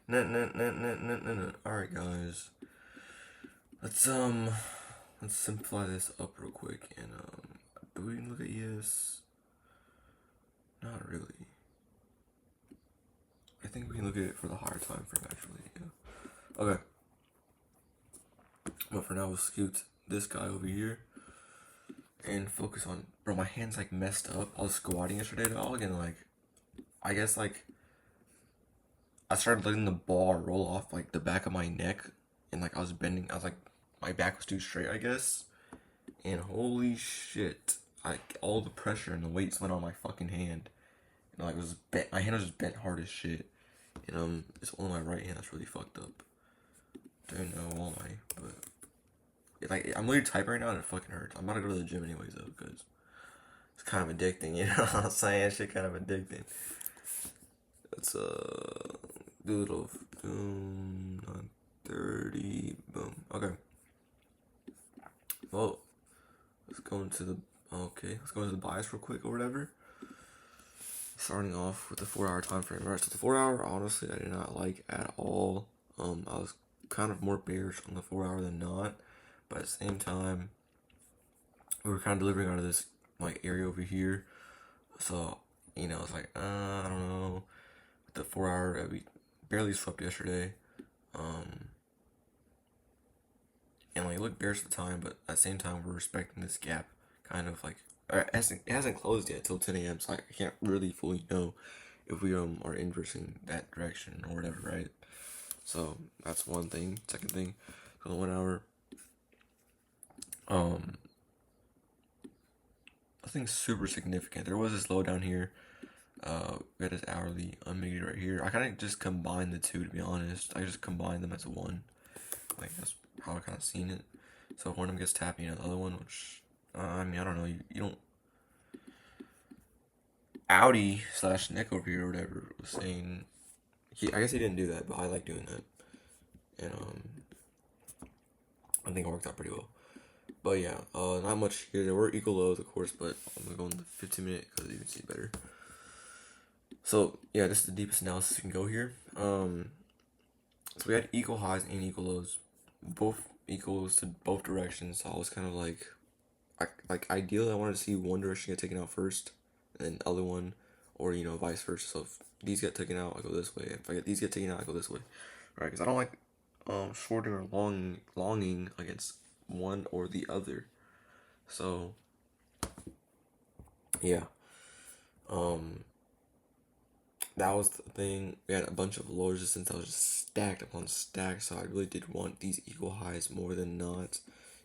No, no, no, no, no, no, no. Alright, guys. Let's, let's simplify this up real quick. And, do we look at ES? Not really. I think we can look at it for the higher time frame, actually. Yeah. Okay. But for now, we'll scoot this guy over here and focus on. Bro, my hand's like messed up. I was squatting yesterday, dog, and like, I guess like I started letting the ball roll off like the back of my neck, and like I was bending. I was like, my back was too straight, I guess. And holy shit, like all the pressure and the weights went on my fucking hand, and like it was bent. My hand was just bent hard as shit. And it's only my right hand that's really fucked up. Don't know why, but like I'm literally typing right now and it fucking hurts. I'm about to go to the gym anyways though, because it's kind of addicting. You know what I'm saying? Shit kind of addicting. Let's do a little boom, 30, boom. Okay. Well, let's go into the let's go into the bias real quick or whatever. Starting off with the 4 hour time frame. Alright, so the 4 hour honestly I did not like at all. I was kind of more bearish on the 4 hour than not, but at the same time, we were kind of delivering out of this like area over here. So it's like I don't know. The 4 hour we barely swept yesterday. Um, and like it looked bearish at the time, but at the same time we're respecting this gap. Kind of like it hasn't closed yet till 10 a.m. So I can't really fully know if we are inversing that direction or whatever, right? So that's one thing. Second thing, for the 1 hour, um, nothing super significant. There was this low down here. We had this hourly unmitigated right here. I kind of just combined the two, to be honest. I just combined them as one. Like that's how I kind of seen it. So if one of them gets tapped, the other one, which I mean I don't know. You don't. Audi slash Nick over here or whatever was saying. I guess he didn't do that, but I like doing that, and I think it worked out pretty well. But yeah, not much here. There were equal lows, of course, but I'm gonna go in the 15 minute because you can see better. So yeah, this is the deepest analysis you can go here. So we had equal highs and equal lows, both equals to both directions. So I was kind of like ideally I wanted to see one direction get taken out first, and then the other one, or vice versa. So if these get taken out, I go this way. If I get these get taken out, I go this way, right? Because I don't like shorting or longing against one or the other. So yeah, um, that was the thing. We had a bunch of low resistance that was just stacked upon stacked. So I really did want these equal highs more than not.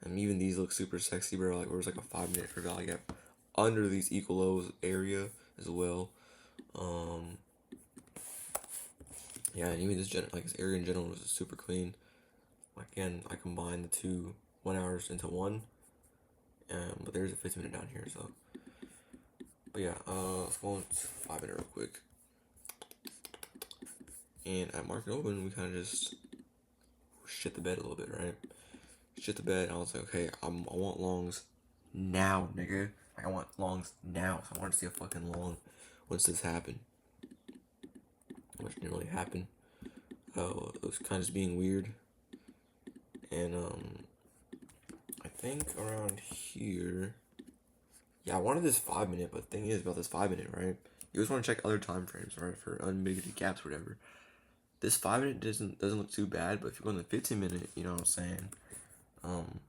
And even these look super sexy, bro. Like there was like a 5 minute fair value gap under these equal lows area as well. Um, yeah, and even this area in general was super clean. Again, I combined the two 1 hours into one. But there's a 15 minute down here, so. But yeah, let's go on 5 minute real quick. And at market open, we kind of just shit the bed a little bit, right? Shit the bed. And I was like, okay, I want longs now, nigga. Like, I want longs now. So I want to see a fucking long once this happened. Which didn't really happen. It was kind of just being weird. And I think around here. Yeah, I wanted this 5 minute, but the thing is about this 5 minute, right? You always want to check other time frames, right? For unmitigated gaps, or whatever. This 5 minute doesn't look too bad, but if you go in the 15 minute, you know what I'm saying? Um,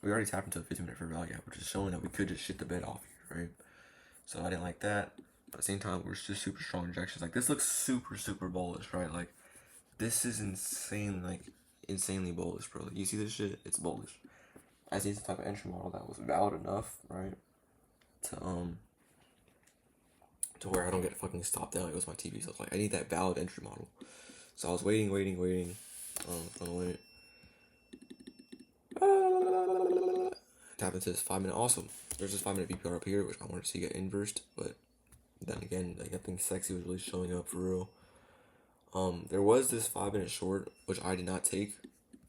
we already tapped into a 15 minute fair value gap, which is showing that we could just shit the bed off here, right? So I didn't like that. But at the same time, we're just super strong injections. Like this looks super super bullish, right? Like this is insane, like insanely bullish, bro. Like, you see this shit? It's bullish. I see some type of entry model that was valid enough, right? To where I don't get fucking stopped down. It goes my TV. So I was like, I need that valid entry model. So I was waiting. For the limit. Tap into this 5 minute. Awesome. There's this 5 minute VPR up here, which I wanted to see get inversed, but then again, like nothing sexy was really showing up for real. There was this 5 minute short, which I did not take.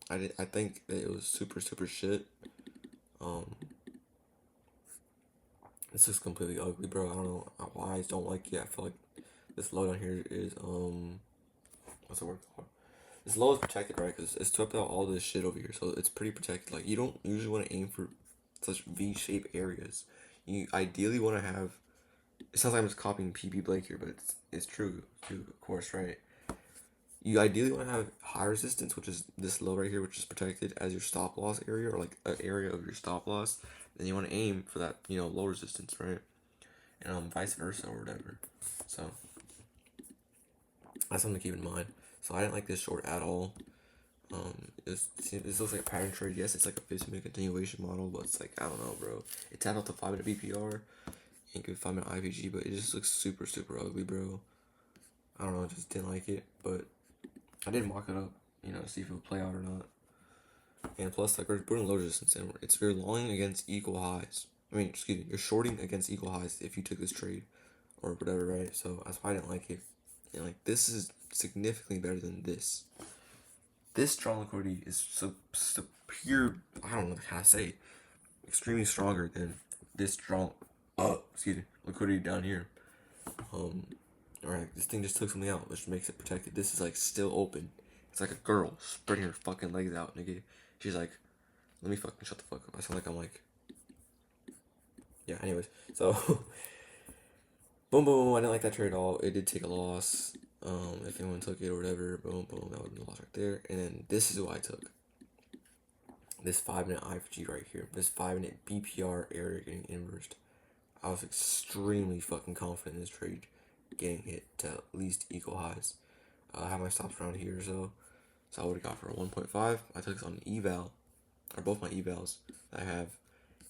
I think that it was super super shit. Um, this is completely ugly, bro. I don't know why I don't like it. I feel like this low down here is what's the word for? This low is protected, right? Because it's swept out all this shit over here, so it's pretty protected. Like you don't usually want to aim for such V-shaped areas. You ideally want to have. It sounds like I'm just copying PB Blake here, but it's true too, of course, right? You ideally want to have high resistance, which is this low right here, which is protected as your stop loss area or like an area of your stop loss. Then you want to aim for that, low resistance, right? And vice versa or whatever. So that's something to keep in mind. So I didn't like this short at all. This looks like a pattern trade. Yes, it's like a 50-minute continuation model, but it's like I don't know, bro. It tapped out the 5-minute BPR and good 5-minute IVG, but it just looks super super ugly, bro. I don't know, just didn't like it, but I did mock it up, see if it would play out or not. And plus, like we're putting low resistance, and you're longing against equal highs. I mean, excuse me, you're shorting against equal highs if you took this trade or whatever, right? So that's why I didn't like it. And like this is significantly better than this. This strong liquidity is so pure. I don't know how to say. Extremely stronger than this strong. Liquidity down here. Alright, this thing just took something out, which makes it protected. This is like still open. It's like a girl spreading her fucking legs out, nigga. She's like, let me fucking shut the fuck up. I sound like I'm like. Yeah. Anyways, so boom, boom. I didn't like that trade at all. It did take a loss. If anyone took it or whatever, boom, boom, that would be a loss right there. And then this is what I took. This 5-minute IFG right here. This 5-minute BPR area getting inversed. I was extremely fucking confident in this trade getting hit to at least equal highs. I have my stops around here, so I would have got for a 1.5. I took this on an eval, or both my evals that I have,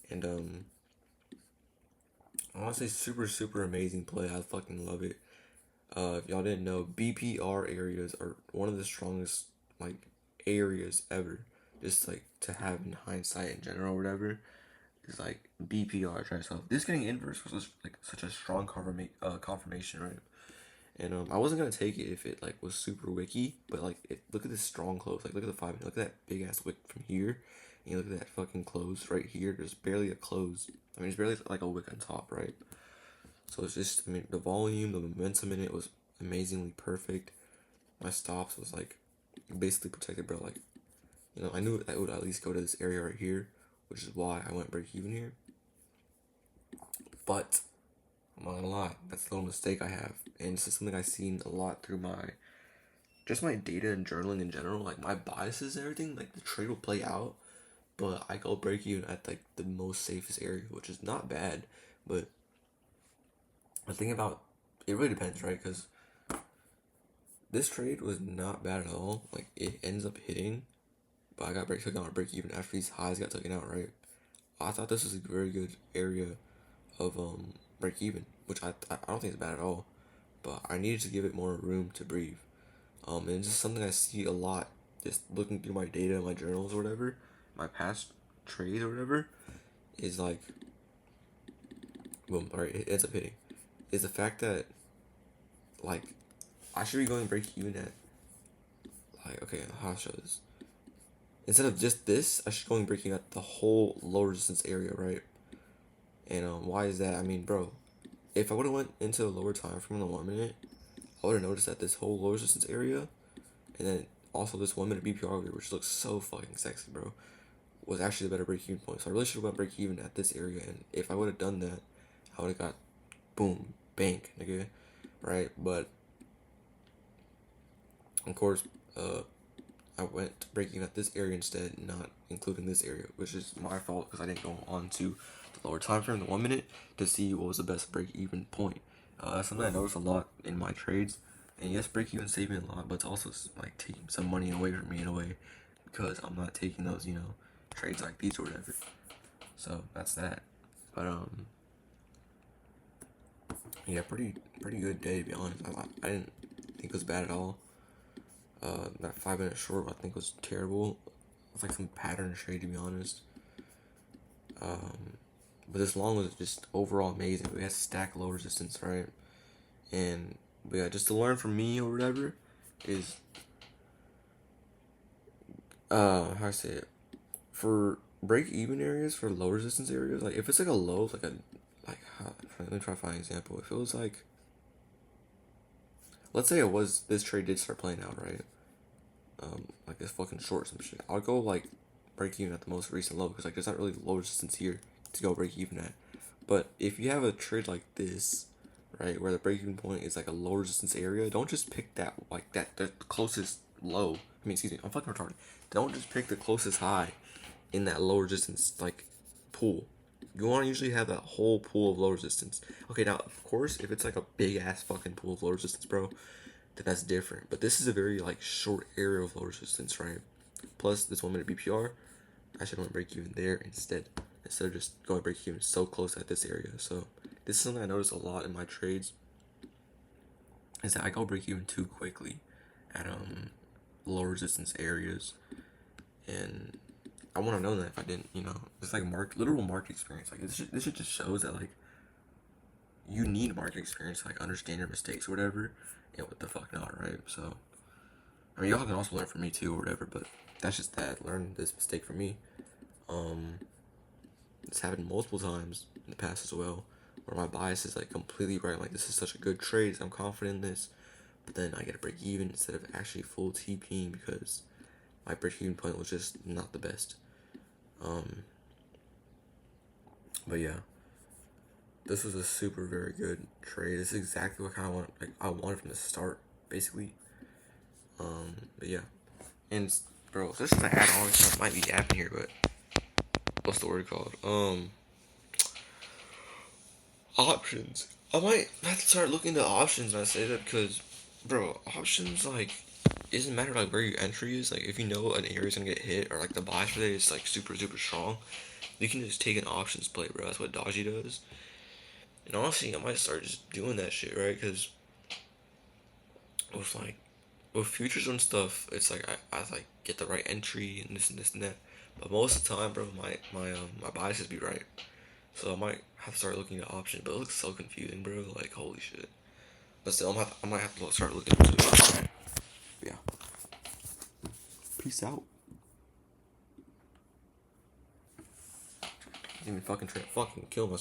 and honestly, super super amazing play. I fucking love it. If y'all didn't know, BPR areas are one of the strongest like areas ever. Just like to have in hindsight in general, or whatever, is like BPR. Right? So this getting inverse was just, like such a strong confirmation, right? And I wasn't gonna take it if it like was super wicky, but like look at this strong close. Like look at the 5. Look at that big ass wick from here. And you look at that fucking close right here. There's barely a close. I mean, it's barely like a wick on top, right? So it's just, I mean, the volume, the momentum in it was amazingly perfect. My stops was like basically protected, bro. Like, I knew I would at least go to this area right here, which is why I went break even here. But I'm not gonna lie, that's a little mistake I have, and this is something I've seen a lot through my data and journaling in general. Like my biases and everything, like the trade will play out, but I go break even at like the most safest area, which is not bad. But the thing about it really depends, right? Because this trade was not bad at all. Like it ends up hitting, but I got taken out break even after these highs got taken out, right? I thought this was a very good area of break even, which I don't think is bad at all, but I needed to give it more room to breathe. And it's just something I see a lot, just looking through my data, my journals or whatever, my past trades or whatever, is like, boom, alright, it ends up hitting. Is the fact that, like, I should be going break even at, like, okay, how show this? Instead of just this, I should be going break even at the whole low resistance area, right? And why is that? I mean, bro, if I would have went into the lower time frame in the 1 minute, I would have noticed that this whole low resistance area, and then also this 1 minute BPR here, which looks so fucking sexy, bro, was actually the better break even point. So I really should have went break even at this area, and if I would have done that, I would have got boom, bank, nigga, right? But of course, I went break even at this area instead, not including this area, which is my fault because I didn't go on to the lower time frame, the 1 minute, to see what was the best break even point. That's something I noticed a lot in my trades. And yes, break even saved me a lot, but it's also like taking some money away from me in a way because I'm not taking those, trades like these or whatever. So that's that. But yeah, pretty good day to be honest. I didn't think it was bad at all. That 5 minute short I think was terrible. It's like some pattern trade to be honest. But this long was just overall amazing. We had stack low resistance, right? And but yeah, just to learn from me or whatever is how I say it, for break even areas, for low resistance areas, like if it's like a low, let me try to find an example. If it was like, let's say this trade did start playing out, right? Like this fucking short some shit. I'll go like break even at the most recent low because like there's not really low resistance here to go break even at. But if you have a trade like this, right, where the break even point is like a low resistance area, don't just pick that like that the closest low. I mean, excuse me, I'm fucking retarded. Don't just pick the closest high in that low resistance like pool. You want to usually have that whole pool of low resistance. Okay, now of course if it's like a big ass fucking pool of low resistance, bro, then that's different. But this is a very like short area of low resistance, right? Plus this 1 minute BPR, I should want to break even there instead of just going break even so close at this area. So this is something I notice a lot in my trades, is that I go break even too quickly at low resistance areas, and I want to know that if I didn't, it's like literal market experience. Like this shit just shows that like you need market experience to like understand your mistakes or whatever, and what the fuck not, right? So I mean, y'all can also learn from me too or whatever, but that's just that. Learn this mistake from me. It's happened multiple times in the past as well, where my bias is like completely right. I'm like, this is such a good trade, so I'm confident in this, but then I get a break even instead of actually full TPing because my break even point was just not the best. But yeah, this was a super very good trade. This is exactly what I wanted from the start, basically. But yeah, and bro, this is an add-on stuff might be yapping here, but what's the word called? Options. I might have to start looking at options when I say that because, bro, options like it doesn't matter like where your entry is. Like if you know an area is gonna get hit or like the bias for that is like super super strong, you can just take an options play, bro. That's what Dodgy does. And honestly, I might start just doing that shit, right? Because with like with futures and stuff, it's like I like get the right entry and this and that. But most of the time, bro, my biases be right. So I might have to start looking at options, but it looks so confusing, bro. Like holy shit. But still, I might have to start looking into it. Yeah. Peace out. Didn't even fucking kill myself.